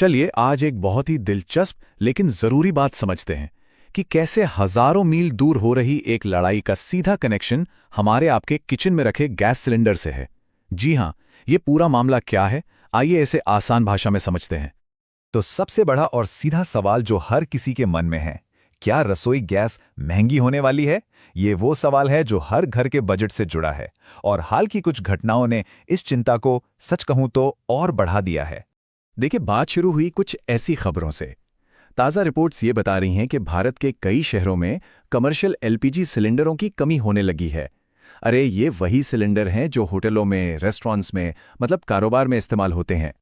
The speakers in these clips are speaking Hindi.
चलिए आज एक बहुत ही दिलचस्प लेकिन जरूरी बात समझते हैं कि कैसे हजारों मील दूर हो रही एक लड़ाई का सीधा कनेक्शन हमारे आपके किचन में रखे गैस सिलेंडर से है। जी हां, ये पूरा मामला क्या है, आइए इसे आसान भाषा में समझते हैं। तो सबसे बड़ा और सीधा सवाल जो हर किसी के मन में है, क्या रसोई गैस महंगी होने वाली है? ये वो सवाल है जो हर घर के बजट से जुड़ा है और हाल की कुछ घटनाओं ने इस चिंता को सच कहूं तो और बढ़ा दिया है। देखिए, बात शुरू हुई कुछ ऐसी खबरों से। ताज़ा रिपोर्ट्स ये बता रही हैं कि भारत के कई शहरों में कमर्शियल एलपीजी सिलेंडरों की कमी होने लगी है। अरे ये वही सिलेंडर हैं जो होटलों में, रेस्टोरेंट्स में, मतलब कारोबार में इस्तेमाल होते हैं।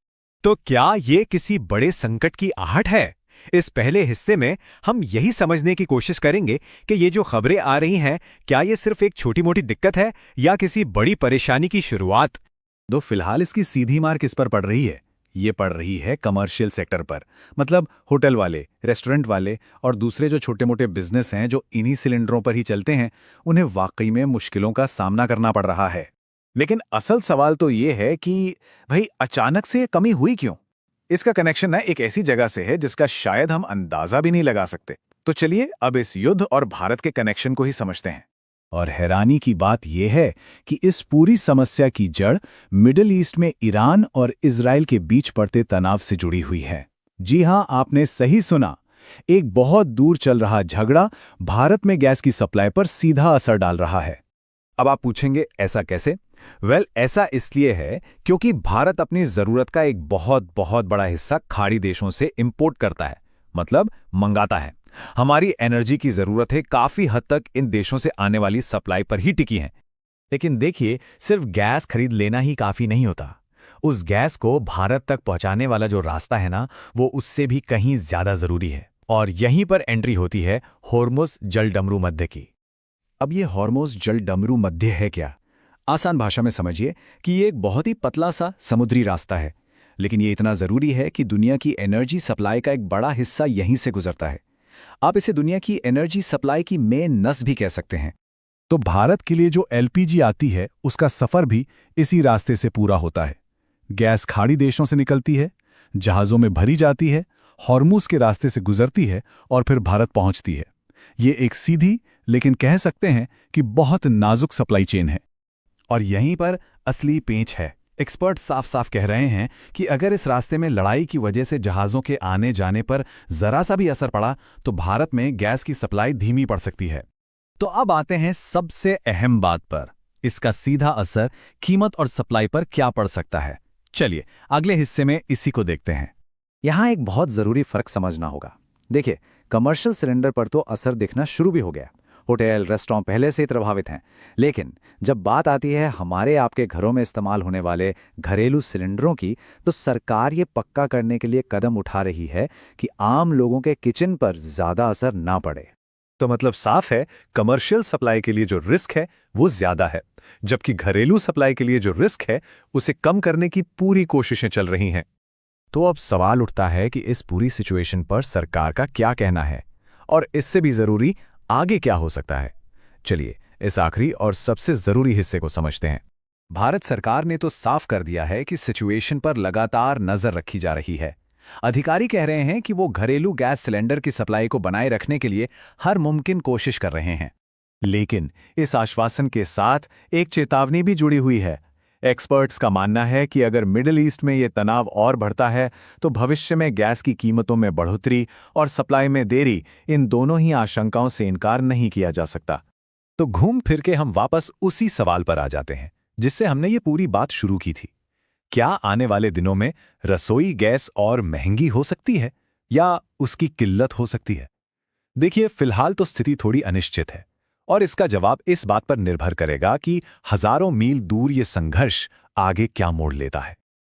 तो क्या ये किसी बड़े संकट की आहट है? इस पहले हिस्से में हम यही समझने की कोशिश करेंगे कि ये जो खबरें आ रही हैं, क्या ये सिर्फ एक छोटी-मोटी दिक्कत है या किसी बड़ी परेशानी की शुरुआत? तो फिलहाल इसकी सीधी मार किस पर पड़ रही है? ये पड़ रही है कमर्शियल सेक्टर पर। मतलब होटल वाले, रेस्टोरेंट वाले और दूसरे जो छोटे-मोटे बिजनेस हैं जो इन्हीं सिलेंडरों पर ही चलते हैं, उन्हें वाकई में मुश्किलों का सामना करना पड़ रहा है। लेकिन असल सवाल तो ये है कि भाई अचानक से ये कमी हुई क्यों? इसका कनेक्शन ना एक ऐसी जगह से है जिसका शायद हम अंदाजा भी नहीं लगा सकते। तो चलिए अब इस युद्ध और भारत के कनेक्शन को ही समझते हैं। और हैरानी की बात यह है कि इस पूरी समस्या की जड़ मिडिल ईस्ट में ईरान और इजराइल के बीच पड़ते तनाव से जुड़ी हुई है। जी हां, आपने सही सुना। एक बहुत दूर चल रहा झगड़ा भारत में गैस की सप्लाई पर सीधा असर डाल रहा है। अब आप पूछेंगे ऐसा कैसे? ऐसा इसलिए है क्योंकि भारत अपनी जरूरत का एक बहुत बहुत बड़ा हिस्सा खाड़ी देशों से इंपोर्ट करता है, मतलब मंगाता है। हमारी एनर्जी की जरूरतें काफी हद तक इन देशों से आने वाली सप्लाई पर ही टिकी हैं। लेकिन देखिए, सिर्फ गैस खरीद लेना ही काफी नहीं होता। उस गैस को भारत तक पहुंचाने वाला जो रास्ता है ना, वो उससे भी कहीं ज्यादा जरूरी है। और यहीं पर एंट्री होती है होर्मुज जलडमरू मध्य की। अब ये हॉर्मोज जलडमरू मध्य है क्या? आसान भाषा में समझिए कि ये एक बहुत ही पतला सा समुद्री रास्ता है, लेकिन ये इतना जरूरी है कि दुनिया की एनर्जी सप्लाई का एक बड़ा हिस्सा यहीं से गुजरता है। आप इसे दुनिया की एनर्जी सप्लाई की मेन नस भी कह सकते हैं। तो भारत के लिए जो एलपीजी आती है, उसका सफर भी इसी रास्ते से पूरा होता है। गैस खाड़ी देशों से निकलती है, जहाजों में भरी जाती है, हॉर्मुज के रास्ते से गुजरती है और फिर भारत पहुंचती है। ये एक सीधी लेकिन कह सकते हैं कि बहुत नाजुक सप्लाई चेन है। और यहीं पर असली पेंच है। एक्सपर्ट साफ साफ कह रहे हैं कि अगर इस रास्ते में लड़ाई की वजह से जहाज़ों के आने जाने पर जरा सा भी असर पड़ा तो भारत में गैस की सप्लाई धीमी पड़ सकती है। तो अब आते हैं सबसे अहम बात पर, इसका सीधा असर कीमत और सप्लाई पर क्या पड़ सकता है। चलिए अगले हिस्से में इसी को देखते हैं। यहां एक बहुत जरूरी फर्क समझना होगा। देखिए, कमर्शियल सिलेंडर पर तो असर दिखना शुरू भी हो गया। होटल, रेस्टोरेंट पहले से ही प्रभावित हैं। लेकिन जब बात आती है हमारे आपके घरों में इस्तेमाल होने वाले घरेलू सिलेंडरों की, तो सरकार ये पक्का करने के लिए कदम उठा रही है कि आम लोगों के किचन पर ज़्यादा असर ना पड़े। तो मतलब साफ है, कमर्शियल सप्लाई के लिए जो रिस्क है वो ज्यादा है, जबकि घरेलू सप्लाई के लिए जो रिस्क है उसे कम करने की पूरी कोशिशें चल रही हैं। तो अब सवाल उठता है कि इस पूरी सिचुएशन पर सरकार का क्या कहना है, और इससे भी जरूरी आगे क्या हो सकता है। चलिए इस आखिरी और सबसे जरूरी हिस्से को समझते हैं। भारत सरकार ने तो साफ कर दिया है कि सिचुएशन पर लगातार नजर रखी जा रही है। अधिकारी कह रहे हैं कि वो घरेलू गैस सिलेंडर की सप्लाई को बनाए रखने के लिए हर मुमकिन कोशिश कर रहे हैं। लेकिन इस आश्वासन के साथ एक चेतावनी भी जुड़ी हुई है। एक्सपर्ट्स का मानना है कि अगर मिडिल ईस्ट में ये तनाव और बढ़ता है तो भविष्य में गैस की कीमतों में बढ़ोतरी और सप्लाई में देरी, इन दोनों ही आशंकाओं से इनकार नहीं किया जा सकता। तो घूम फिर के हम वापस उसी सवाल पर आ जाते हैं जिससे हमने ये पूरी बात शुरू की थी। क्या आने वाले दिनों में रसोई गैस और महंगी हो सकती है या उसकी किल्लत हो सकती है? देखिए, फिलहाल तो स्थिति थोड़ी अनिश्चित है और इसका जवाब इस बात पर निर्भर करेगा कि हजारों मील दूर ये संघर्ष आगे क्या मोड़ लेता है।